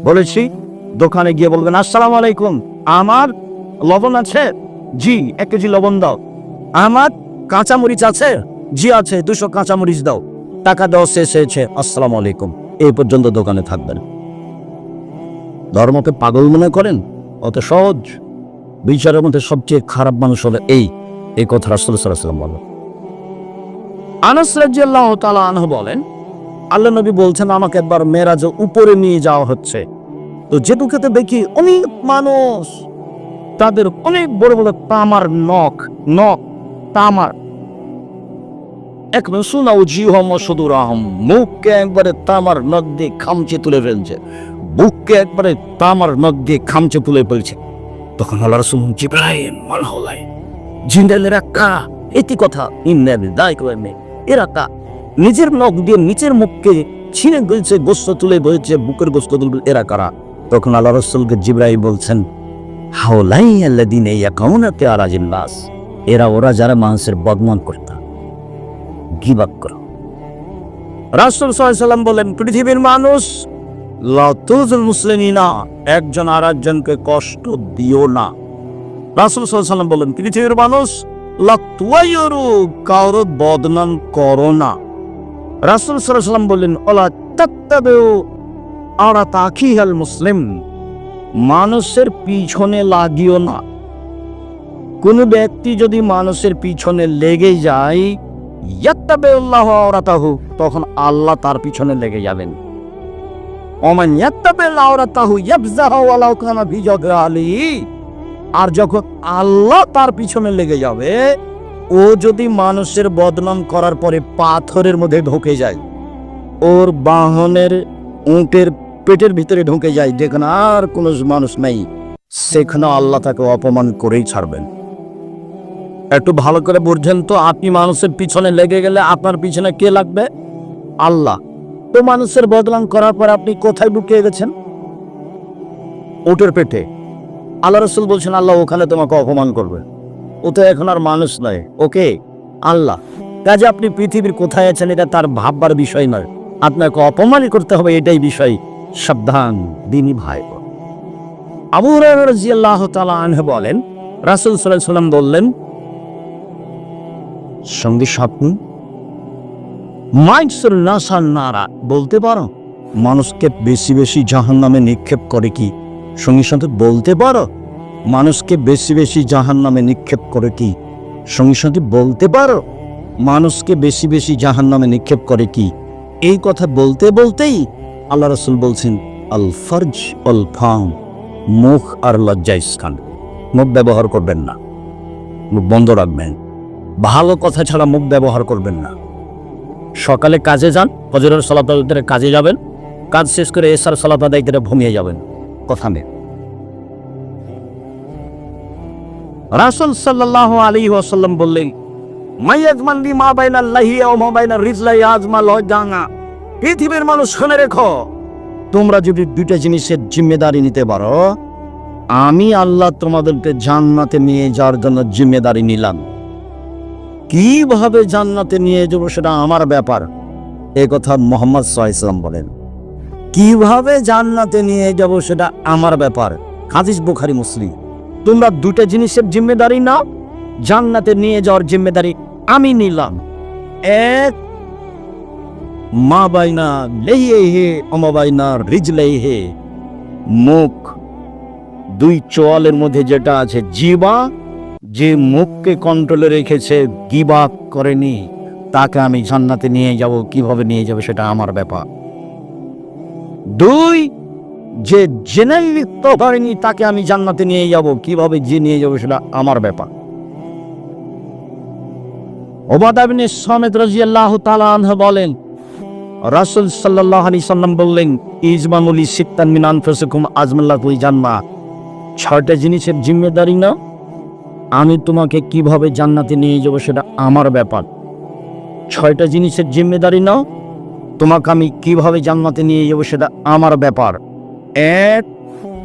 বলেছি দোকানে গিয়ে বলবেন আসসালামু আলাইকুম, আমার লবণ আছে? জি 1 কেজি লবণ দাও। আমার কাঁচামরিচ আছে? জি আছে 200 কাঁচামরিচ দাও। টাকা দেওয়া শেষ হয়েছে, আসসালামু আলাইকুম, এই পর্যন্ত দোকানে থাকবেন। ধর্মকে পাগল মনে করেন? অত সহজ। বিচারের মধ্যে সবচেয়ে খারাপ মানুষ হলো এই কথা রাসূল সাল্লাল্লাহু আলাইহি ওয়াসাল্লাম বলেন। আনাস রাদিয়াল্লাহু তাআলা আনহু বলেন, আল্লাহ নবী বলছেন আমাকে একবার মেরাজে উপরে নিয়ে যাওয়া হচ্ছে। তো যেটুকুতে দেখি অনেক মানুষ, তাদের অনেক বড় বড় তামার নখ তামার, এক রসুল জিহম সুদুরাহম, মুখকে একবারে তামার নখ দিয়ে খামচে তুলে ফেলছে, বুককে একবারে তামার নখ দিয়ে খামচে তুলে ফেলছে। তখন আল্লাহ রাসূল জিবরাইল মালহলাই জিন্দালেরা কা এটি কথা ইন্নাল দাইকওয়ামে এরা কা নিজের নখ দিয়ে নিচের মুখকে ছিঁড়ে গলছে, গোশত তুলে বলছে, বুকের গোশত তুলে, এরা কারা? তখন আল্লাহ রাসূলকে জিবরাইল বলছেন হাওলাই আল্লাযিনা ইয়াকুনা আলাজিন নাস, ওরা যারা মানুষের বদনাম করত, গীবত করো। রাসূল সাল্লাল্লাহু আলাইহি ওয়াসাল্লাম বলেন পৃথিবীর মানুষ লা তুযুল মুসলিমিনা, একজন আরেকজনকে কষ্ট দিও না। রাসূল সাল্লাল্লাহু আলাইহি ওয়াসাল্লাম বলেন পৃথিবীর মানুষ লা তুয়াইরু, কারো বদনাম করো না। রাসূল সাল্লাল্লাহু আলাইহি ওয়াসাল্লাম বলেন ওয়ালা তাত্তাবিউ আওরাতা আখিল মুসলিম, মানুষের পিছনে লাগিও না। কোন ব্যক্তি যদি মানুষের পিছনে লেগে যায়, ইয়াত্তাবিউল্লাহু আওরাতাহু, তখন আল্লাহ তার পিছনে লেগে যাবেন। ওমান ইয়াত্তাবিল আওরাতাহু ইয়াবযাহু ওয়ালাউ কানা ফি জাগরালি, আর যখন আল্লাহ তার পিছনে লেগে যাবে, ও যদি মানুষের বদনাম করার পরে পাথরের মধ্যে ঢুকে যায়, ওর বাহনের উটের পেটের ভিতরে ঢুকে যায়, যেখানে আর কোনো মানুষ নেই, সেখানে আল্লাহ তাকে অপমান করেই ছাড়বেন। একটু ভালো করে বুঝছেন তো, আপনি মানুষের পিছনে লেগে গেলে আপনার পিছনে কে লাগবে? আল্লাহ। তো মানুষের বদনাম করার পর আপনি কোথায় ঢুকে গেছেন? উটের পেটে। আল্লাহ রাসূল বলছেন আল্লাহ ওখানে তোমাকে অপমান করবে, ও তো এখন আর মানুষ নয়, ওকে আল্লাহ। কাজে আপনি পৃথিবীর কোথায় আছেন এটা তার ভাববার বিষয় নয়, আপনাকে অপমানই করতে হবে, এটাই বিষয়। সাবধান দিনী ভাই। আবু হুরায়রা রাদিয়াল্লাহু তাআলা আনহু বলেন রাসূল সাল্লাল্লাহু আলাইহি ওয়াসাল্লাম বললেন সঙ্গী স্বপ্ন মাইসুর নাসান নারা, বলতে পারো মানুষকে বেশি বেশি জাহান্নামে নিক্ষেপ করে কি? সঙ্গী সাথে বলতে পারো মানুষকে বেশি বেশি জাহান্নামে নিক্ষেপ করে কি? সঙ্গী সাথে বলতে পারো মানুষকে বেশি বেশি জাহান্নামে নিক্ষেপ করে কি? এই কথা বলতে বলতেই আল্লাহ রাসূল বলছেন আল ফরজ আল ফাম, মুখ আর লজ্জা স্থান, মুখ ব্যবহার করবেন না, মুখ বন্ধ রাখবেন। ভালো কথা ছাড়া মুখ ব্যবহার করবেন না। সকালে কাজে যান, ফজরের সালাত আদায় করে কাজে যাবেন, কাজ শেষ করে এশার সালাত আদায় করে ঘুমিয়ে যাবেন, কথা নেই। রাসূল সাল্লাল্লাহু আলাইহি ওয়াসাল্লাম বললেন মাইয়াজমান লি মা বাইনাল লাহিয়া ওয়া মা বাইনার রিজলাই আজমাল ওয়াজানা, পৃথিবীর মানুষ শুনে রেখো, তোমরা যদি দুইটা জিনিসের জিম্মেদারি নিতে পারো, আমি আল্লাহ তোমাদেরকে জান্নাতে নিয়ে যাওয়ার জন্য জিম্মেদারি নিলাম। কিভাবে জান্নাতে নিয়ে যাব সেটা আমার ব্যাপার, এই কথা মুহাম্মদ সাল্লাল্লাহু আলাইহি ওয়াসাল্লাম বলেন। কিভাবে জান্নাতে নিয়ে যাব সেটা আমার ব্যাপার, হাদিস বুখারী মুসলিম। তোমরা দুটো জিনিসের জিম্মেদারি নাও, জান্নাতে নিয়ে যাওয়ার জিম্মেদারি আমি নিলাম। এক, মা বাইনা লাইহি ওয়া মা বাইনা রিজলাইহি, মুখ দুই চোয়ালের মধ্যে যেটা আছে জিহ্বা, যে মুখকে কন্ট্রোলে রেখেছে, গীবত করেনি, তাকে আমি জান্নাতে নিয়ে যাব। কিভাবে নিয়ে যাব সেটা আমার ব্যাপার। দুই, যে জেনে লিপ্ত হয়নি তাকে আমি জান্নাতে নিয়ে যাব। কিভাবে যে নিয়ে যাব সেটা আমার ব্যাপার। উবাদা ইবনে সামিত রাদিয়াল্লাহু তাআলা আনহু বলেন রাসূল সাল্লাল্লাহু আলাইহি সাল্লাম বললেন ইজমানুল সিত্তান মিন আনফুসিকুম আজমাল্লাহু জান্নাহ, 6টা জিনিসের জিম্মেদারি নাও, আমি তোমাকে কিভাবে জান্নাতে নিয়ে যাব সেটা আমার ব্যাপার। 6টা জিনিসের জিম্মেদারি নাও, তোমাকে আমি কিভাবে জান্নাতে নিয়ে যাব সেটা আমার ব্যাপার। এক,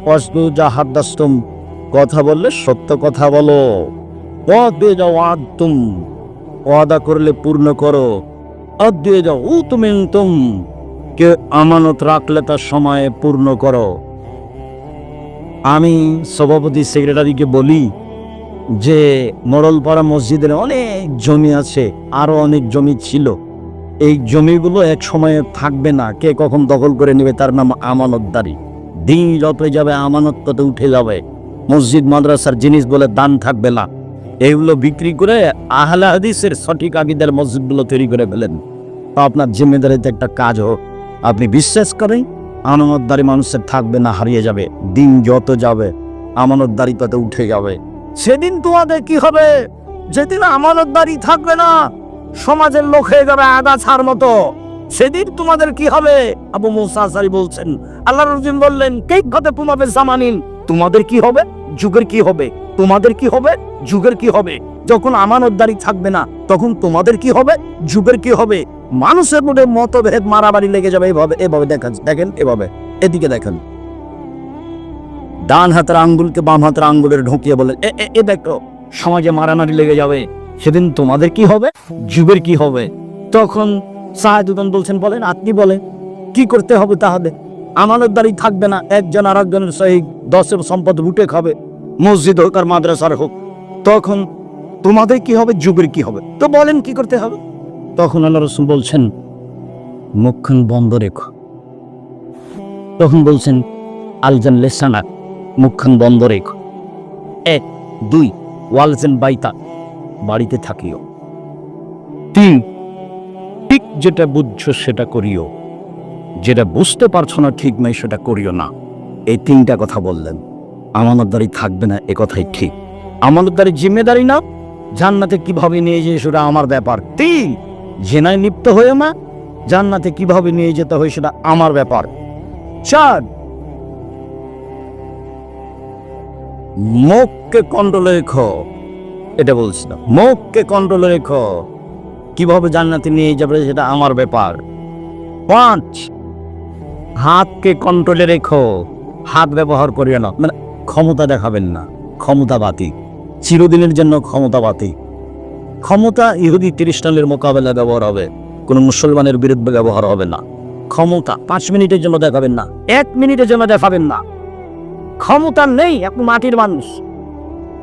ওয়াসদু জাহাদাসতুম, কথা বললে সত্য কথা বলো। ওয়াদুম, ওয়াদা করলে পূর্ণ করো। আদু যাও তুমিনতুম, কেউ আমানত রাখলে তার সময়ে পূর্ণ করো। আমি সভাপতি সেক্রেটারিকে বলি যে মোড়লপাড়া মসজিদের অনেক জমি আছে, আরো অনেক জমি ছিল, এই জমিগুলো এক সময়ে থাকবে না, কে কখন দখল করে নেবে তার নাম আমানতদারি। দিন যত যাবে আমানত তত উঠে যাবে, মসজিদ মাদ্রাসার জিনিস বলে দান থাকবে না, এগুলো বিক্রি করে আহলে হাদিসের সঠিক আকীদার মসজিদগুলো তৈরি করে ফেলেন। তো আপনার জিম্মেদারিতে একটা কাজ হোক, আপনি বিশ্বাস করেন আমানতদারি মানুষের থাকবে না, হারিয়ে যাবে, দিন যত যাবে আমানতদারি তত উঠে যাবে। সেদিন তোমাদের কি হবে? যেদিন আমানতদারি থাকবে না, সমাজের লোক হয়ে যাবে আগাছার মতো, সেদিন তোমাদের কি হবে? আবু মুসা আশআরী বলছেন, আল্লাহর রাসূল বললেন, কাইফাতে কুমাবে জামানিন, তোমাদের কি হবে? যুগের কি হবে? তোমাদের কি হবে? যুগের কি হবে? যখন আমানতদারি থাকবে না, তখন তোমাদের কি হবে? যুগের কি হবে? মানুষের মধ্যে মতভেদ, মারামারি লেগে যাবে। এভাবে দেখেন, এভাবে এদিকে দেখেন, ডান হাতের আঙ্গুলকে বাম হাতের আঙ্গুলের ঢুকিয়ে বলেন, এ দেখো, সমাজে মারামারি লেগে যাবে, সেদিন তোমাদের কি হবে? যুগের কি হবে? তখন সাহাদুদ্দিন বলছেন, বলেন, আপনি বলেন কি করতে হবে? তাহলে আমানতদারি থাকবে না, একজন আর একজনের সহিত 10 সম্পদ লুটে খাবে, মসজিদ হোক আর মাদ্রাসার হোক, তখন তোমাদের কি হবে? যুগের কি হবে? তো বলেন কি করতে হবে? তখন আল্লাহ রাসূল বলছেন, মুখখান বন্ধ রেখো। তখন বলছেন, আলজান লেসানা, মুখখান বন্ধ রেখো। 1 2 ওয়ালজেন বাইতা, বাড়িতে থাকিও। 3 ঠিক যেটা বুঝছো সেটা করিও, যেটা বুঝতে পারছো না ঠিক নাই সেটা করিও না। এই 3টা কথা বললেন। আমানতদারি থাকবে না, এ কথাই ঠিক। আমানতদারি জিম্মেদারি না, জান্নাতে কিভাবে নিয়ে যায় সেটা আমার ব্যাপার। 3 জেনায় লিপ্ত হয়ে না, জান্নাতে কিভাবে নিয়ে যেতে হয় সেটা আমার ব্যাপার। 4 মুখকে কন্ট্রোলে রেখো, এটা বলছিল, মুখকে কন্ট্রোলে রেখো, কিভাবে জান্নাতে নিয়ে যাবে সেটা আমার ব্যাপার। 5 হাতকে কন্ট্রোলে রেখো, হাত ব্যবহার করিও না, মানে ক্ষমতা দেখাবেন না, ক্ষমতাবাদী, চিরদিনের জন্য ক্ষমতাবাদী। ক্ষমতা ইহুদি খ্রিস্টানের মোকাবেলা ব্যবহার হবে, কোনো মুসলমানের বিরুদ্ধে ব্যবহার হবে না। ক্ষমতা 5 মিনিটের জন্য দেখাবেন না, 1 মিনিটের জন্য দেখাবেন না। ক্ষমতা নেই, আপনি মাটির মানুষ।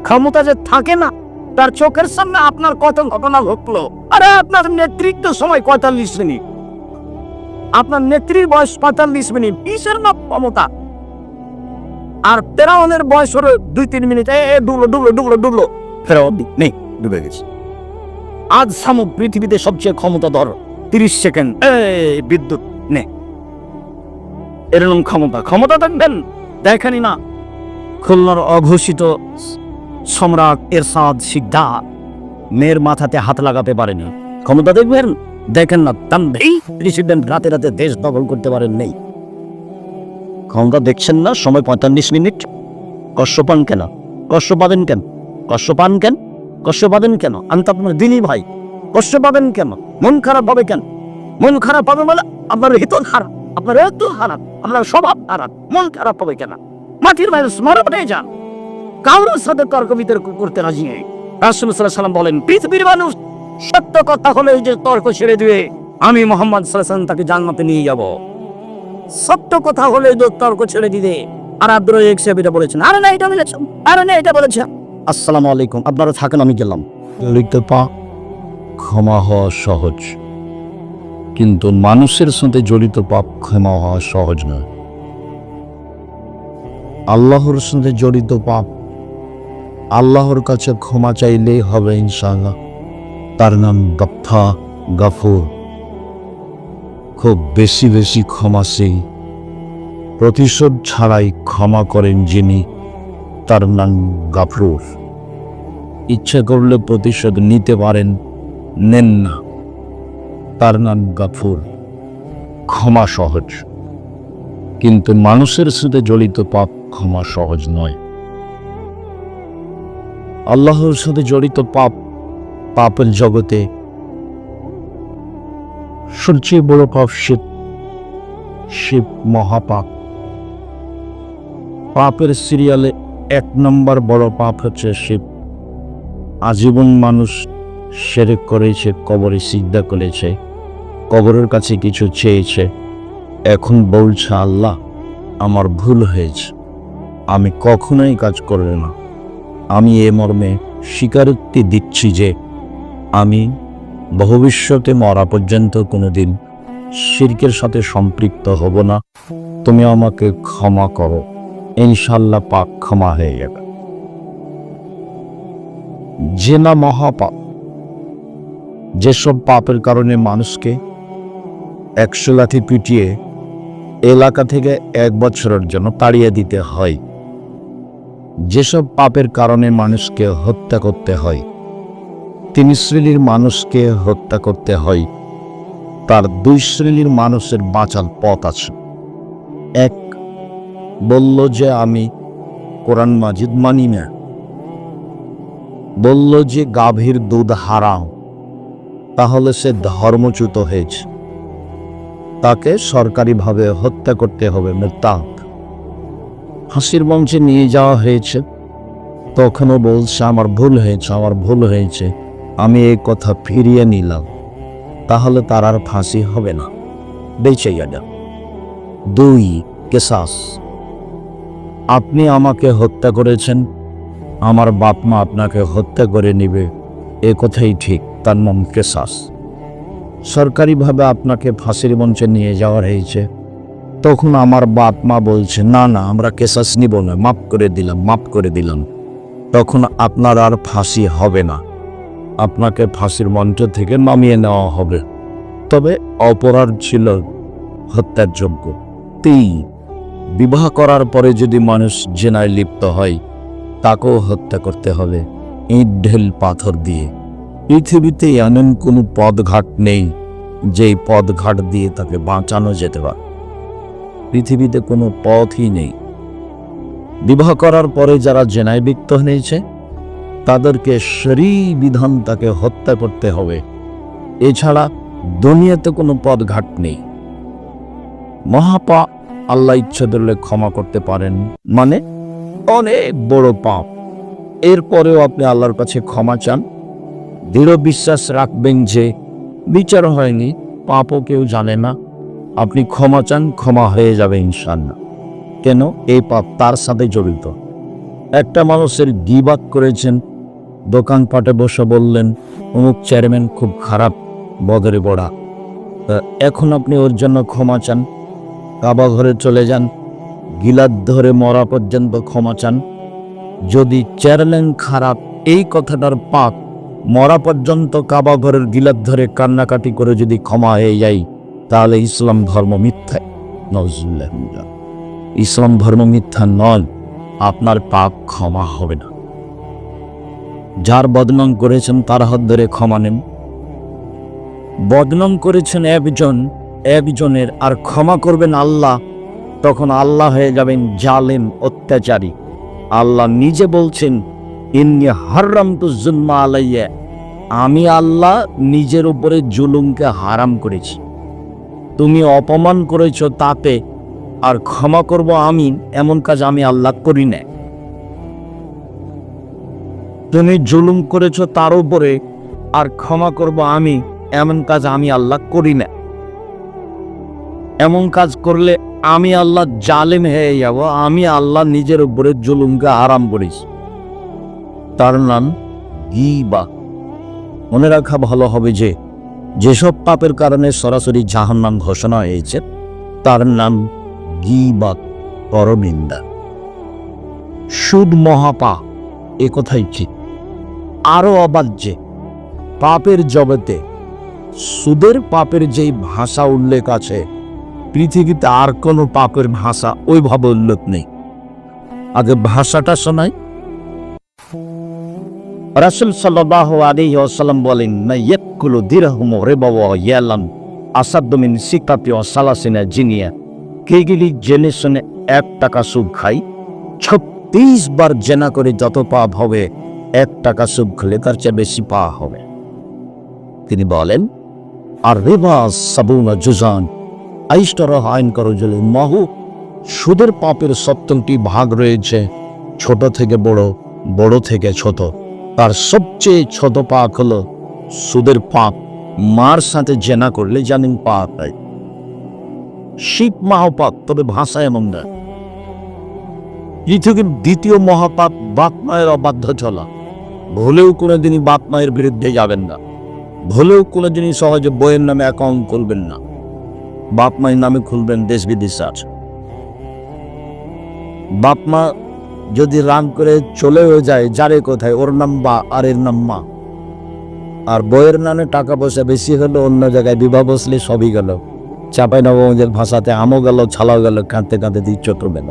ক্ষমতা যে থাকে না, তার চোখের সামনে আপনার কত ঘটনা ঘটলো। আরে আপনার নেতৃত্ব সময় 45 মিনিট, আপনার নেত্রীর বয়স 45 মিনিট, কিসের না ক্ষমতা? আর ফেরাউনের বয়স হলো 2-3 মিনিট, ডুবলো ফেরাউন নেই, ডুবে গেছে। আজ সামুক পৃথিবীতে সবচেয়ে ক্ষমতাধর 30 সেকেন্ড বিদ্যুৎ নে, এরকম ক্ষমতা দেখবেন, দেখেনি না? খুলনার অঘোষিত সম্রাট এরশাদ শিকদার মেয়ের মাথাতে হাত লাগাতে পারেনি, ক্ষমতা দেখবেন? দেখেন না। তানভী প্রেসিডেন্ট রাতে রাতে দেশ দখল করতে পারেন নেই, ক্ষমতা দেখছেন না? সময় 45 মিনিট। কষ্ট পান কেন? কষ্ট পাবেন কেন? কষ্ট পান কেন? কষ্ট পাবেন কেন? আমি তো আপনার দিনই ভাই, কষ্ট পাবেন কেন? মন খারাপ হবে কেন? মন খারাপ হবে বলে আপনার হিত খারাপ, আপনার এত খারাপ, আপনার স্বভাব খারাপ, মন খারাপ হবে কেন? মাটির বাইরে স্মারণে যান, কারোর সাথে তর্ক বিতর্ক করতে রাজি নেই। রাসূল সাল্লাল্লাহু আলাইহি ওয়াসাল্লাম বলেন, পৃথিবীর মানুষ সত্য কথা হলে যে তর্ক ছেড়ে দিবে, আমি মুহাম্মদ সাল্লাল্লাহু আলাইহি ওয়াসাল্লাম তাকে জান্নাতে নিয়ে যাব। সত্য কথা হলে যে তর্ক ছেড়ে দিবে। আর আব্দুর রাজ্জাক সাহেব এটা বলেছেন, আরে না এটা বলেছেন, আরে না এটা বলেছেন। আসসালামু আলাইকুম, আপনারা থাকেন, আমি গেলাম। লিখতে ক্ষমা হওয়া সহজ, কিন্তু মানুষের সাথে জড়িত পাপ ক্ষমা হওয়া সহজ নয়। আল্লাহর সাথে জড়িত পাপ আল্লাহর কাছে ক্ষমা চাইলেই হবে ইনশাআল্লাহ। তার নাম গাফুর, খুব বেশি বেশি ক্ষমাশীল, প্রতিশোধ ছাড়াই ক্ষমা করেন যিনি, তার নাম গাফুর। ইচ্ছা করলে প্রতিশোধ নিতে পারেন, নেন না, তার নাম গাফুর। ক্ষমা সহজ, কিন্তু মানুষের সাথে জড়িত পাপ ক্ষমা সহজ নয়। আল্লাহর সাথে জড়িত পাপের জগতে সবচেয়ে বড় পাপ শিব মহাপাপ। পাপের সিরিয়ালে 1 নম্বর বড় পাপ হচ্ছে শিব। আজীবন মানুষ শিরক করেছে, কবরে সিজদা করেছে, কবরের কাছে কিছু চেয়েছে, এখন বলছে, আল্লাহ আমার ভুল হয়েছে, আমি কখনোই কাজ করব না। আমি এ মর্মে স্বীকারোক্তি দিচ্ছি যে আমি ভবিষ্যতে মরা পর্যন্ত কোনোদিন শিরকের সাথে সম্পৃক্ত হব না। তুমি আমাকে ক্ষমা করো, ইনশাল্লাহ পাক ক্ষমা হয়ে যাবে। জেনা মহাপাপ। যেসব পাপের কারণে মানুষকে 100 লাথি পিটিয়ে এলাকা থেকে 1 বছরের জন্য তাড়িয়ে দিতে হয়, যেসব পাপের কারণে মানুষকে হত্যা করতে হয়, 3 শ্রেণীর মানুষকে হত্যা করতে হয়, তার 2 শ্রেণীর মানুষের বাঁচার পথ আছে। এক, বলল যে আমি কোরআন মাজিদ মানি না, বলল যে গাভীর দুধ হারাম, তাহলে সে ধর্মচ্যুত হয়েছে, তাকে সরকারিভাবে হত্যা করতে হবে, মৃত্যুদণ্ড। ফাঁসির মঞ্চে নিয়ে যাওয়া হয়েছে, তখনও বলছে আমার ভুল হয়েছে, আমার ভুল হয়েছে, আমি এই কথা ফিরিয়ে নিলাম, তাহলে তার আর ফাঁসি হবে না, বেঁচে যাবে। 2, কেসাস। আপনি আমাকে হত্যা করেছেন, আমার বাপ মা আপনাকে হত্যা করে নিবে, এ কথাই ঠিক, তার নাম কেসাস। সরকারিভাবে আপনাকে ফাঁসির মঞ্চে নিয়ে যাওয়া হয়েছে, তখন আমার বাপ মা বলছে না না আমরা কেসাস নিব না, মাফ করে দিলাম, মাফ করে দিলাম, তখন আপনার আর ফাঁসি হবে না, আপনাকে ফাঁসির মঞ্চ থেকে নামিয়ে নেওয়া হবে, তবে অপরাধ ছিল হত্যার যোগ্য। 3, বিবাহ করার পরে যদি মানুষ জেনায় লিপ্ত হয়, তাকেও হত্যা করতে হবে ইট ঢেল পাথর দিয়ে। পৃথিবীতে এমন কোনো পথঘাট নেই যেই পথঘাট দিয়ে তাকে বাঁচানো যেতে পারে, পৃথিবীতে কোনো পথই নেই। বিবাহ করার পরে যারা জেনায় লিপ্ত হয়েছে তাদেরকে শরী বিধান তাকে হত্যা করতে হবে, এছাড়া দুনিয়াতে কোনো পথঘাট নেই। মহাপাপ আল্লাহ ইচ্ছা করলে ক্ষমা করতে পারেন, মানে অনেক বড় পাপ, এরপরেও আপনি আল্লাহর কাছে ক্ষমা চান, দৃঢ় বিশ্বাস রাখবেন যে বিচার হয়নি, পাপও কেউ জানে না, আপনি ক্ষমা চান, ক্ষমা হয়ে যাবে ইনশাআল্লাহ। কেন? এই পাপ তার সাথে জড়িত। একটা মানুষের গীবাত করেছেন, দোকানপাটে বসে বললেন অমুক চেয়ারম্যান খুব খারাপ, বদরে বড়া, এখন আপনি ওর জন্য ক্ষমা চান, কাবা ঘরে চলে যান, গিলাত ধরে মরা পর্যন্ত ক্ষমা চান। যদি চেয়ারম্যান খারাপ এই কথাটার পাপ মরা পর্যন্ত কাবা ঘরের গিলাত ধরে কান্নাকাটি করে যদি ক্ষমা হয়ে যায়, তাহলে ইসলাম ধর্ম মিথ্যা। নাউজুবিল্লাহ। ইসলাম ধর্ম মিথ্যা নয়, আপনার পাপ ক্ষমা হবে না। যার বদনাম করেছেন তার হাত ধরে ক্ষমা নেন। বদনাম করেছেন একজনের আর ক্ষমা করবেন আল্লাহ, তখন আল্লাহ হয়ে যাবেন জালেম, অত্যাচারী। আল্লাহ নিজে বলছেন ইন্নী হারামতু যুলমা আলাইয়া, আমি আল্লাহ নিজের উপরে জুলুমকে হারাম করেছি, তুমি অপমান করেছ তাতে আর ক্ষমা করব আমি, এমন কাজ আমি আল্লাহ করি না। তুমি জুলুম করেছ তার উপরে আর ক্ষমা করব আমি, এমন কাজ আমি আল্লাহ করি না। এমন কাজ করলে আমি আল্লাহ জালেম হয়ে যাব, আমি আল্লাহ নিজের উপরে জুলুমকে হারাম করেছি, তার নাম গীবাত। মনে রাখা ভালো হবে যে যেসব পাপের কারণে সরাসরি জাহান্নাম ঘোষণা হয়েছে তার নাম গীবাত, পরনিন্দা। সুদ মহাপাপ, এ কথাই ঠিক। আরো অবাক যে পাপের জগতে সুদের পাপের যেই ভাষা উল্লেখ আছে, পৃথিবীতে আর কোনো পাপের ভাষা ওইভাবে উল্লেখ নেই। আগে ভাষাটা শোনাই। রাসূল সাল্লাল্লাহু আলাইহি ওয়াসাল্লাম বলেন, না ইয়াকুলু দিরহাম রিবা ওয়া ইয়ালাম আসাদ্দু মিন সিকাতি ওয়া সালাসিনা জিনিয়া, কে গেলি জেনে শুনে 1 টাকা সুদ খাই, 36 বার জেনা করে যত পাপ হবে 1 টাকা সুদ খেলে তার চেয়ে বেশি পাপ হবে। তিনি বলেন আর রিবা সাবুনা জুজান আইশতর আইন করো জলে মাহু, সুদের পাপের 70টি ভাগ রয়েছে, ছোট থেকে বড়, বড় থেকে ছোট। তার সবচেয়ে ছোট পাপ হলো সুদের পাপ। মার সাথে জেনা করলে জানেন পাপ হয়। শিব মহাপাপ, তবে ভাষা এমন না। পৃথিবীর দ্বিতীয় মহাপাপ বাপ মায়ের অবাধ্য চলা। ভুলেও কোনোদিনই বাপ মায়ের বিরুদ্ধে যাবেন না, ভুলেও কোনোদিনই সহজে বইয়ের নামে অ্যাকাউন্ট খুলবেন না। বাপ মায়ের নামে খুলবেন দেশ বিদেশে আছে। বাপ মা যদি রাগ করে চলেও যায়, যারে কোথায়, ওর নাম বা আর এর নাম মা। আর বইয়ের নামে টাকা পয়সা বেশি হলো, অন্য জায়গায় বিবাহ বসলে সবই গেল। চাপাই নবাবগঞ্জের ভাষাতে আমও গেল, ছালাও গেল, কাঁদতে কাঁদতে দিক চট্র গেল।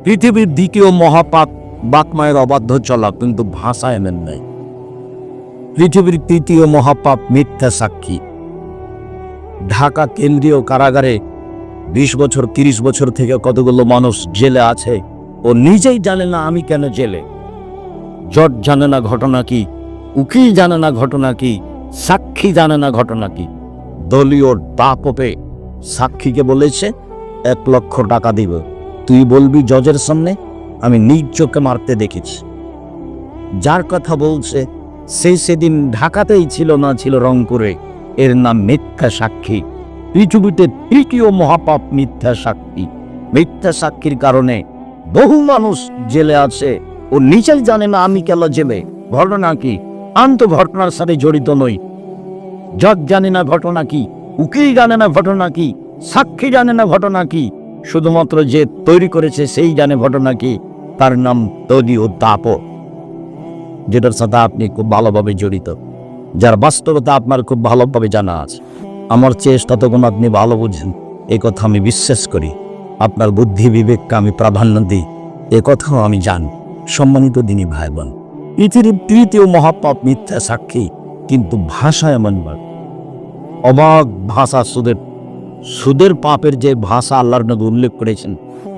পৃথিবীর দ্বিতীয় মহাপাপ বাপ মায়ের অবাধ্য চলা, কিন্তু ভাষা এমন নাই। পৃথিবীর তৃতীয় মহাপাপ মিথ্যা সাক্ষী। ঢাকা কেন্দ্রীয় কারাগারে 20 বছর 30 বছর থেকে কতগুলো মানুষ জেলে আছে, ও নিজেই জানে না আমি কেন জেলে। জজ জানে না ঘটনা কি, উকিল জানে না ঘটনা কি, সাক্ষী জানে না ঘটনা কি। দলীয় দাপটে সাক্ষীকে বলেছে 1 লক্ষ টাকা দিব, তুই বলবি জজের সামনে আমি নিজ চোখে মারতে দেখেছি। যার কথা বলছে সে সেদিন ঢাকাতেই ছিল না, ছিল রংপুরে। এর নাম মিথ্যা সাক্ষী। পৃথিবীতে তৃতীয় মহাপাপ মিথ্যা সাক্ষী। মিথ্যা সাক্ষীর কারণে বহু মানুষ জেলে আছে, ও নিজেই জানে না আমি কেন জেলে। ঘটনা কি? আমি তো ঘটনার সাথে জড়িত নই। জজ জানে না ঘটনা কি, উকিল জানে না ঘটনা কি, সাক্ষী জানে না ঘটনা কি। শুধুমাত্র যে তৈরি করেছে সেই জানে ঘটনা কি। তার নাম দলীয় দাপট, যেটার সাথে আপনি খুব ভালোভাবে জড়িত, যার বাস্তবতা আপনার খুব ভালোভাবে জানা আছে। আমার চেষ্টা তখন আপনি ভালো বুঝেন, এ কথা আমি বিশ্বাস করি। আপনার বুদ্ধি বিবেককে আমি প্রাধান্য দিই, এ কথাও আমি জানি। সম্মানিত দিনী ভাই বোন, পৃথিবীর তৃতীয় মহাপাপ মিথ্যা সাক্ষী, কিন্তু ভাষা এমন অবাক ভাষা। সুদের পাপের যে ভাষা আল্লাহর নবী উল্লেখ করেছেন,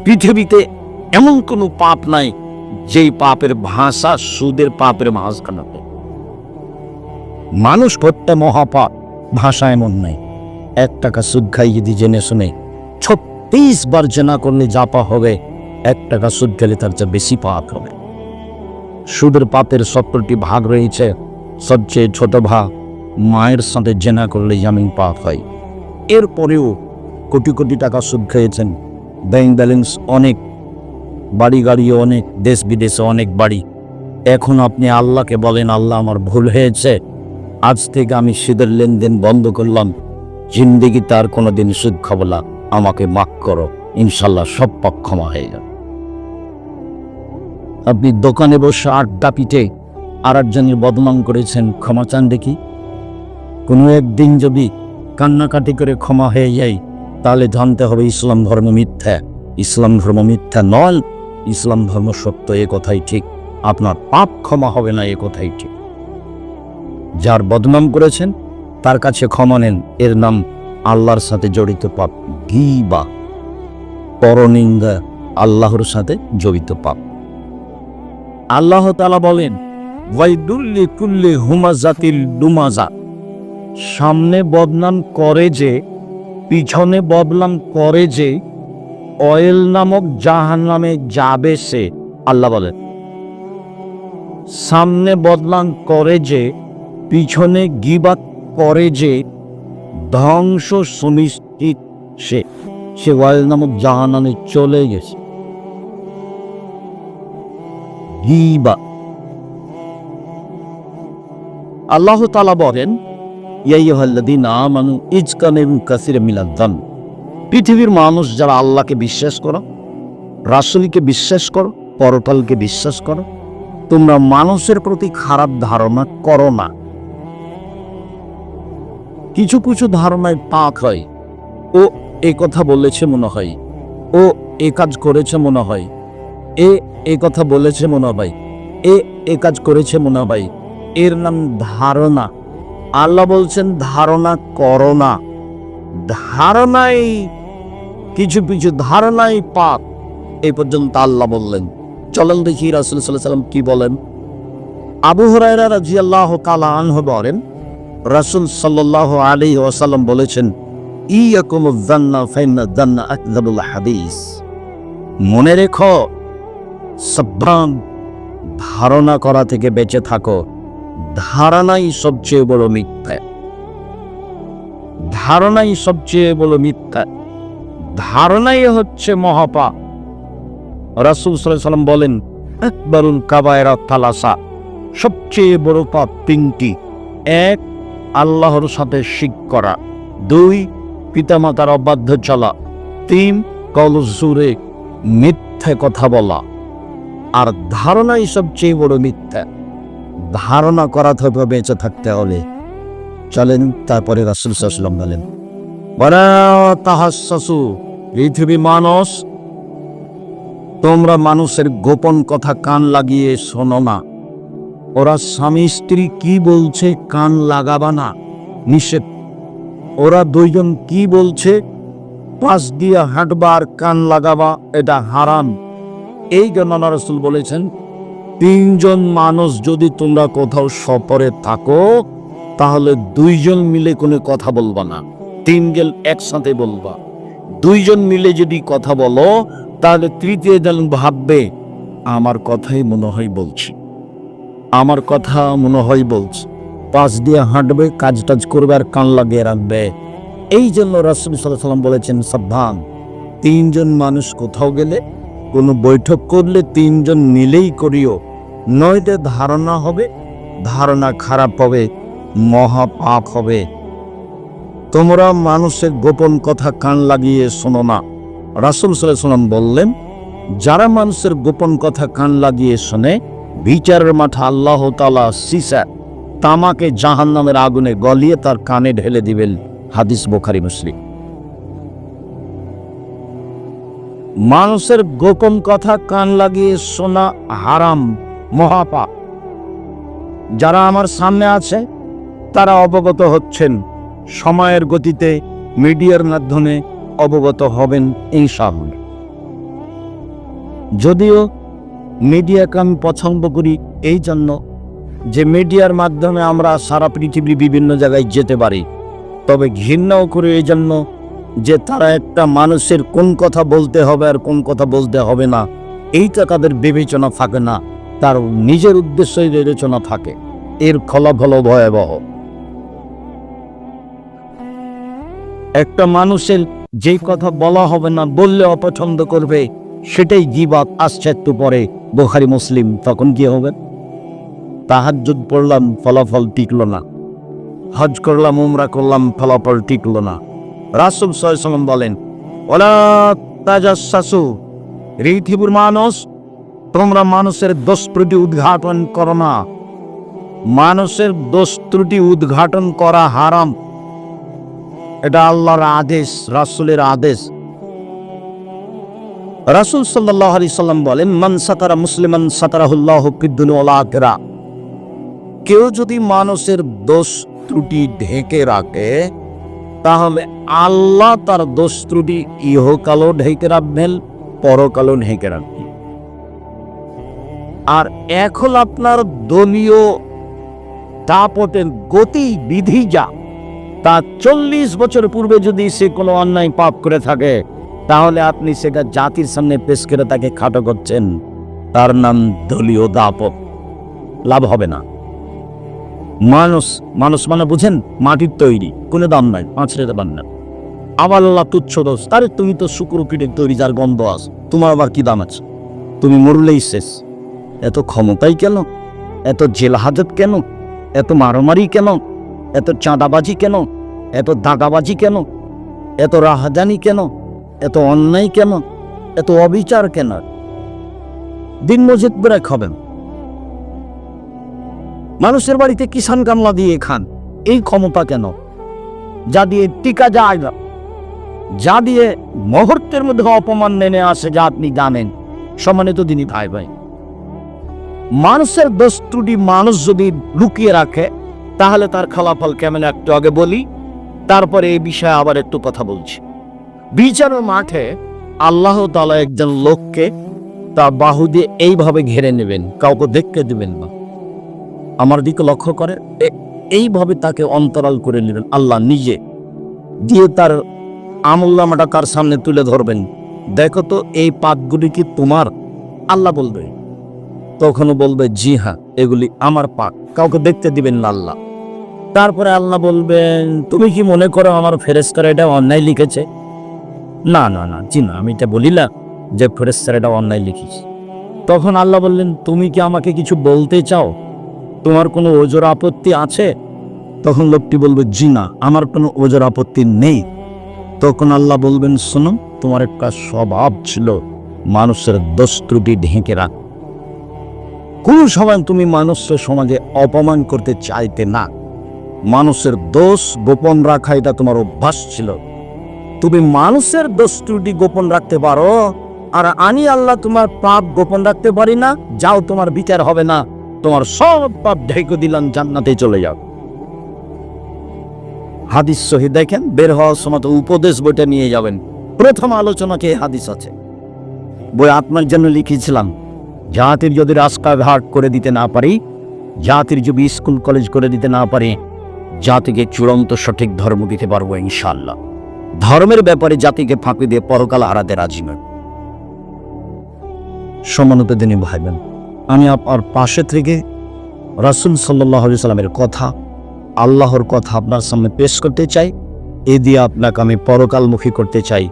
পৃথিবীতে এমন কোনো পাপ নাই যেই পাপের ভাষা সুদের পাপের মাঝখানে। মানুষ করতে মহাপাপ, ভাষা এমন নাই। 1 টাকা সুদ খাই যদি জেনে শুনে 36 বার জেনা করলে যা পাপ হবে, 1 টাকা সুদ খেলে তার চেয়ে বেশি পাপ হবে। সুদের পাপের 70টি ভাগ রয়েছে। সবচেয়ে ছোট ভাগ মায়ের সাথে জেনা করলে জামিন পাপ হয়। এরপরেও কোটি কোটি টাকা সুদ খেয়েছেন, ব্যাংক ব্যালেন্স অনেক, বাড়ি গাড়িও অনেক, দেশ বিদেশে অনেক বাড়ি। এখন আপনি আল্লাহকে বলেন, আল্লাহ আমার ভুল হয়েছে, আজ থেকে আমি সুদের লেনদেন বন্ধ করলাম, জিন্দেগি তার কোনোদিন সুদ খাবো না, আমাকে মাফ করো, ইনশাল্লাহ সব পাপ ক্ষমা হয়ে যাবে। আপনি দোকানে বসে আড্ডা পিটে আর একজনের বদনাম করেছেন, ক্ষমা চান দেখি। কোনো একদিন যদি কান্নাকাটি করে ক্ষমা হয়ে যায়, তাহলে জানতে হবে ইসলাম ধর্ম মিথ্যা। ইসলাম ধর্ম মিথ্যা নয়, ইসলাম ধর্ম সত্য, এ কথাই ঠিক। আপনার পাপ ক্ষমা হবে না, এ কথাই ঠিক। যার বদনাম করেছেন তার কাছে ক্ষমা নেন, এর নাম আল্লাহর সাথে জড়িত পাপ। গীবা, পরনিন্দা, আল্লাহর সাথে জড়িত পাপ। আল্লাহ তাআলা বলেন, ওয়াইদুল্লি কুল্লি হুমাজাতিল লুমাজা। সামনে বদনাম করে যে, পিছনে বদনাম করে যে, অয়েল নামক জাহান্নামে যাবে সে। আল্লাহ বলেন, সামনে বদনাম করে যে, পিছনে গীবাত করে যে, ধ্বংস সুনিশ্চিত সে। সে অয়েল নামক জাহান্নামে চলে গেছে। গীবা। আল্লাহ তাআলা বলেন, ইয়া আইয়ুহাল্লাযীনা আমানু ইজতানিবু কাসীরাম মিনাজ যান। পৃথিবীর মানুষ যারা আল্লাহকে বিশ্বাস করো, রাসূলকে বিশ্বাস করো, পরকালকে বিশ্বাস করো, তোমরা মানুষের প্রতি খারাপ ধারণা করো না। কিছু কিছু ধারণায় পাক হয়, ও এই কথা বলেছে মনে হয়, ও এই কাজ করেছে মনে হয়, এ কথা বলেছে মনে হয়, এ কাজ করেছে মনে হয়। এর নাম ধারণা। আল্লাহ বলছেন ধারণা করো না। ধারণাই কিছু কিছু ধারণাই পাপ, এই পর্যন্ত আল্লাহ বললেন। চলেন দেখি রাসূল সাল্লাল্লাহু আলাইহি ওয়াসাল্লাম কি বলেন। আবু হুরায়রা রাদিয়াল্লাহু তাআলা আনহু বলেন, রাসূল সাল্লাল্লাহু আলাইহি ওয়াসাল্লাম বলেছেন, ইয়াকুমুয যান্না ফাইন্না যান্না আকযাবুল হাদিস। মনে রেখো, সাবধান, ধারণা করা থেকে বেঁচে থাকো। ধারণাই সবচেয়ে বড় মিথ্যা। ধারণাই সবচেয়ে বড় মিথ্যা, ধারণাই হচ্ছে মহাপাপ। রাসূল সাল্লাল্লাহু আলাইহি ওয়াসাল্লাম বলেন, আকবারুল কাবায়রা তালাসা, সবচেয়ে বড় পাপ তিনটি। এক, আল্লাহর সাথে শিরক করা। দুই, পিতামাতার অবাধ্য চলা। তিন, কওলুজ্জুরে, মিথ্যা কথা বলা। আর ধারণাই সবচেয়ে বড় মিথ্যা। ধারণা করা থেকে বেঁচে থাকতে হলে চলেন। তারপরে রাসূল সাল্লাল্লাহু আলাইহি ওয়াসাল্লাম বলেন, ওয়ালা তাহাসসু, পৃথিবী মানুষ, তোমরা মানুষের গোপন কথা কান লাগিয়ে শোনো না। ওরা স্বামী স্ত্রী কি বলছে কান লাগাবা না, নিষেধ। ওরা দুইজন কি বলছে পাশ দিয়ে হাঁটবার কান লাগাবা, এটা হারাম। এই জন্য রাসূল বলেছেন, তিনজন মানুষ যদি তোমরা কোথাও সফরে থাকো তাহলে দুইজন মিলে কোনো কথা বলবা না, তিনজন একসাথে বলবা। দুইজন মিলে যদি কথা বলো তাহলে তৃতীয় জন ভাববে আমার কথাই মনে হয় বলছি, আমার কথা মনে হয় বলছি। পাশ দিয়ে হাঁটবে, কাজ টাজ করবে আর কান লাগিয়ে রাখবে। এই জন্য রাসূল সাল্লাল্লাহু আলাইহি ওয়াসাল্লাম বলেছেন, সাবধান, তিনজন মানুষ কোথাও গেলে, কোনো বৈঠক করলে তিনজন মিলেই করিও, নয়তো ধারণা হবে, ধারণা খারাপ হবে, মহাপাপ হবে। তোমরা মানুষের গোপন কথা কান লাগিয়ে শোনো না। রাসূল সাল্লাল্লাহু আলাইহি ওয়াসাল্লাম বললেন, যারা মানুষের গোপন কথা কান লাগিয়ে শোনে, বিচারের মাঠে আল্লাহ তাআলা সীসা, তামাকে জাহান্নামের আগুনে গলিয়ে তার কানে ঢেলে দিবেন। হাদিস বুখারী মুসলিম। মানুষের গোপন কথা কান লাগিয়ে শোনা হারাম, মহাপাপ। যারা আমার সামনে আছে তারা অবগত হচ্ছেন, সময়ের গতিতে মিডিয়ার মাধ্যমে অবগত হবেন ইনশাআল্লাহ। যদিও মিডিয়াকে আমি পছন্দ করি এই জন্য যে মিডিয়ার মাধ্যমে আমরা সারা পৃথিবীর বিভিন্ন জায়গায় যেতে পারি, তবে ঘৃণাও করে এই জন্য যে তারা একটা মানুষের কোন কথা বলতে হবে আর কোন কথা বলতে হবে না এইটা তাদের বিবেচনা থাকে না, তার নিজের উদ্দেশ্যই বিবেচনা থাকে। এর ফলাফল ভয়াবহ। একটা মানুষের যেই কথা বলা হবে না, বললে অপছন্দ করবে, সেটাই গীবত আসছে একটু পরে, বুখারী মুসলিম। তখন কি হবে? তাহাজ্জুদ পড়লাম, ফলাফল টিকলো না। হজ করলাম, উমরা করলাম, ফলাফল টিকলো না। রাসূল সাল্লাল্লাহু আলাইহি ওয়াসাল্লাম বলেন, ওয়ালা তাজাসসু, পৃথিবীর মানুষ, তোমরা মানুষের দোষ ত্রুটি উদ্ঘাটন করো না। মানুষের দোষ ত্রুটি উদ্ঘাটন করা হারাম। এটা আল্লাহর আদেশ, রাসূলের আদেশ। রাসূল সাল্লাল্লাহু আলাইহি ওয়াসাল্লাম বলেন, মান সাতারা মুসলিমান সাতারাহুল্লাহু ফিদ দুনিয়া ওয়াল আখিরা। কেউ যদি মানুষের দোষ ত্রুটি ঢেকে রাখে তাহলে আল্লাহ তার দোষ ত্রুটি ইহকালও ঢেকে রাখবেন, পরকালও ঢেকে রাখবেন। আর এখন আপনার দলীয় দাপটের গতি বিধি যা, তা 40 বছর পূর্বে যদি সে কোনো অন্যায় পাপ করে থাকে তাহলে আপনি সেটা জাতির সামনে পেশ করে তাকে খাটো করছেন, তার নাম দলীয় দাপট। লাভ হবে না। মানুষ মানে বুঝেন, মাটির তৈরি, কোনো দাম নাই, 5 টাকা দাম না। আবার আল্লাহ তুচ্ছ দোষ, আরে তুমি তো শুকর পিঠের তৈরি, যার গন্ধ আছে, তোমার আবার কি দাম আছে? তুমি মরলেই শেষ। এত ক্ষমতাই কেন? এত জেল হাজত কেন? এত মারামারি কেন? এত চাঁদাবাজি কেন? এত দাগাবাজি কেন? এত রাহাজানি কেন? এত অন্যায় কেন? এত অবিচার কেন? দিন মসজিদ ব্রেক হবেন, মানুষের বাড়িতে কিষান কামলা দিয়ে খান, এই ক্ষমতা কেন? যা দিয়ে টিকা যায় না, যা দিয়ে মুহূর্তের মধ্যে অপমান নেমে আসে, যা আপনি জানেন। সম্মানিত দিনী ভাই ভাই, মানুষের দোষ ত্রুটি মানুষ যদি লুকিয়ে রাখে তাহলে তার ফলাফল কেমন একটু আগে বলি, তারপরে এই বিষয়ে আবার একটু কথা বলছি। বিচারের মাঠে আল্লাহ তাআলা একজন লোককে তার বাহু দিয়ে এইভাবে ঘিরে নেবেন, কাউকে দেখতে দিবেন না। আমার দিকে লক্ষ্য করে এইভাবে তাকে অন্তরাল করে নেবেন আল্লাহ নিজে, দিয়ে তার আমলনামাটা কার সামনে তুলে ধরবেন, দেখো তো এই পাপগুলি কি তোমার? আল্লাহ বলবে, তখনও বলবে জি হ্যাঁ, এগুলি আমার পাপ, কাউকে দেখতে দিবেন না আল্লাহ। তারপরে আল্লাহ বলবেন, তুমি কি মনে করো আমার ফেরেশতারা এটা অন্যায় লিখেছে? না না না, জি না, আমি এটা বলিলাম যে ফেরেশতারা এটা অন্যায় লিখেছে। তখন আল্লাহ বললেন, তুমি কি আমাকে কিছু বলতে চাও? তোমার কোনো ওজর আপত্তি আছে? তখন লোকটি বলবে, জি না, আমার কোনো ওজর আপত্তি নেই। তখন আল্লাহ বলবেন, শোনো, তোমার একটা স্বভাব ছিল মানুষের দোষ ত্রুটি ঢেকে রাখ। কোন সময় তুমি মানুষের সমাজে অপমান করতে চাইতে না। মানুষের দোষ গোপন রাখা এটা তোমার অভ্যাস ছিল। তুমি মানুষের দোষ ত্রুটি গোপন রাখতে পারো, আর আমি আল্লাহ তোমার পাপ গোপন রাখতে পারি না। যাও, তোমার বিচার হবে না, তোমার সব পাপ ঢেকে দিলাম, জান্নাতে চলে যাও। হাদিস সহিহ দেখেন, বের হওয়ার সময় তো উপদেশ বইটা নিয়ে যাবেন। প্রথম আলোচনাকে হাদিস আছে, বই আপনার জন্য লিখেছিলাম। জাতির যদি রাস্তাঘাট করে দিতে না পারি, জাতির যদি স্কুল কলেজ করে দিতে না পারি, জাতিকে চূড়ান্ত সঠিক ধর্ম দিতে পারবো ইনশাআল্লাহ। ধর্মের ব্যাপারে জাতিকে ফাঁকি দিয়ে পরকাল হারাতে রাজি নয়। সম্মানিত দিনী ভাই বোন, আমি আপনার পাশে থেকে রাসূল সাল্লাল্লাহু আলাইহি সাল্লামের কথা, আল্লাহর কথা আপনার সামনে পেশ করতে চাই। এ দিয়ে আপনাকে আমি পরকালমুখী করতে চাই।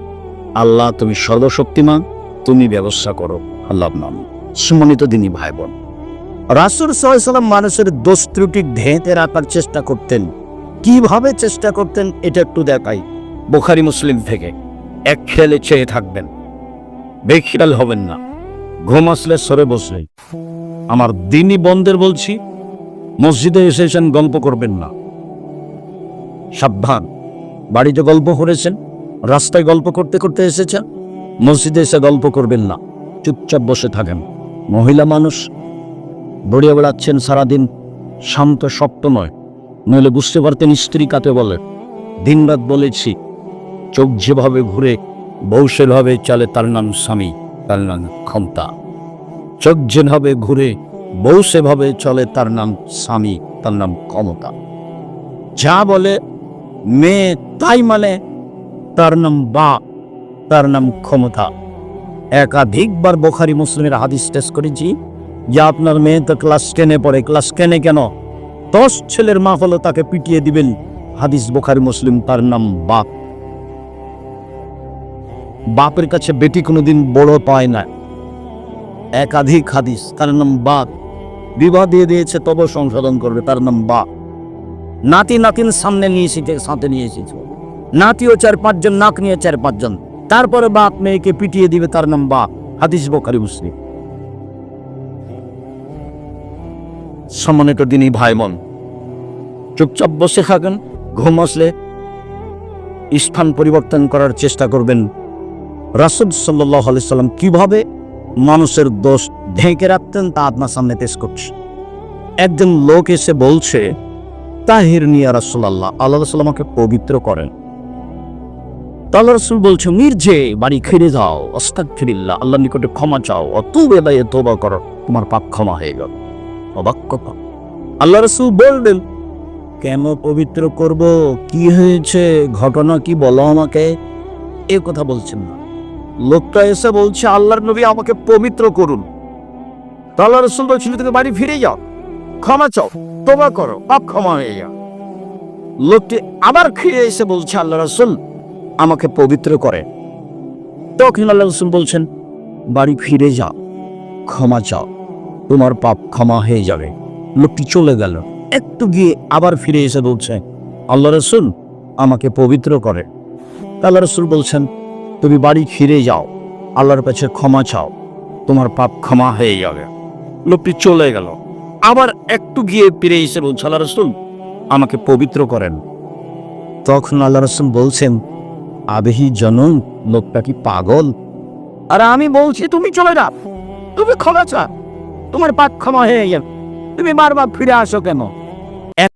আল্লাহ, তুমি সর্বশক্তিমান, তুমি ব্যবস্থা করো। আল্লাহ নাম। সম্মানিত দিনী ভাই বোন, রাসূল সাল্লাল্লাহু আলাইহি সাল্লাম মানুষের দোষ ত্রুটি ঢেকে রাখার চেষ্টা করতেন। কিভাবে চেষ্টা করতেন এটা একটু দেখাই। বুখারী মুসলিম থেকে। এক খেয়ালে চেয়ে থাকবেন, বেখেয়াল হবেন না। ঘুম আসলে সরে বসলে। আমার দিনী বন্ধের বলছি, মসজিদে এসেছেন, গল্প করবেন না। সাবধান। বাড়িতে গল্প করেছেন, রাস্তায় গল্প করতে করতে এসেছেন, মসজিদে এসে গল্প করবেন না। চুপচাপ বসে থাকেন। মহিলা মানুষ, দৌড়িয়ে বেড়াচ্ছেন সারাদিন, শান্ত শক্ত নয়, নইলে বুঝতে পারতেন স্ত্রী কাকে বলে। দিনরাত বলেছি, চোখ যেভাবে ঘুরে বউ সেভাবে চলে, তার নাম স্বামী, তার নাম ক্ষমতা। চোখ যেভাবে ঘুরে বউ সেভাবে চলে, তার নাম স্বামী, তার নাম ক্ষমতা। যা বলে মেয়ে তাই মানে, তার নাম বাপ, তার নাম ক্ষমতা। একাধিকবার বুখারী মুসলিমের হাদিস টেস্ট করেছি যে আপনার মেয়ে তো ক্লাস 10-এ পড়ে। ক্লাস 10-এ কেন? 10 ছেলের মা হলো, তাকে পিটিয়ে দিবেন। হাদিস বুখারী মুসলিম, তার নাম বাপ। বাপের কাছে বেটি কোনোদিন বড় পায় না। একাধিক হাদিস, তার নাম বাপ। বিবাহ দিয়ে দিয়েছে, তবে সংশোধন করবে, তার নাম বাপ। নাতি নাতিন সামনে নিয়ে এসেছে, সাথে নিয়ে এসেছে, নাতিও 4-5 জন, নাক নিয়ে 4-5 জন, তারপরে বাপ মেয়েকে পিটিয়ে দিবে, তার নাম বাপ। হাদিস বুখারী মুসলিম। সম্মানিত দিনী ভাই বোন, চুপচাপ বসে থাকেন। ঘুম আসলে স্থান পরিবর্তন করার চেষ্টা করবেন। রাসূল সাল্লাল্লাহু আলাইহি সাল্লাম কিভাবে মানুষের দোষ ঢেকে রাখতেন তা আপনার সামনে পেশ করছি। একজন লোক এসে বলছে, তাহিরনি ইয়া রাসূলুল্লাহ, আল্লাহ রাসূল আমাকে পবিত্র করেন। আল্লাহ রাসূল বলছে, মির্জে, বাড়ি ফিরে যাও, আস্তাগফিরুল্লাহ, আল্লাহর নিকটে ক্ষমা চাও, অতুব ইলাইহি, তওবা করো, তোমার পাপ ক্ষমা হয়ে গেল। অবাক কথা। আল্লাহ রাসূল বললেন, কেন পবিত্র করব? কি হয়েছে? ঘটনা কি, বলো আমাকে। এ কথা বলছেন না। লোকটা এসে বলছে, আল্লাহর নবী আমাকে পবিত্র করুন। আল্লাহ রাসূল বলছিল, তুমি বাড়ি ফিরে যাও, ক্ষমা চাও, তওবা করো, পাপ ক্ষমা হয়ে যাও। লোকটি আবার ফিরে এসে বলছে, আল্লাহ রাসূল আমাকে পবিত্র করে। তখন আল্লাহ রাসূল বলছেন, বাড়ি ফিরে যাও, ক্ষমা চাও, তোমার পাপ ক্ষমা হয়ে যাবে। লোকটি চলে গেল। একটু গিয়ে আবার ফিরে এসে বলছে, আল্লাহ রাসূল আমাকে পবিত্র করে। আল্লাহ রাসূল বলছেন, তুমি বাড়ি ফিরে যাও, আল্লাহর কাছে ক্ষমা চাও, তোমার পাপ ক্ষমা হয়ে যাবে। লোকটি চলে গেল। আবার একটু গিয়ে ফিরে এসে বলছে, আল্লাহ রাসূল আমাকে পবিত্র করেন। তখন আল্লাহ রাসূল বলছেন, আবেহি জনন, লোকটা কি পাগল? আর আমি বলছি, তুমি চলে যাও, তুমি ক্ষমা চাও, তোমার পাপ ক্ষমা হয়ে যাবে, তুমি বারবার ফিরে আসো কেন?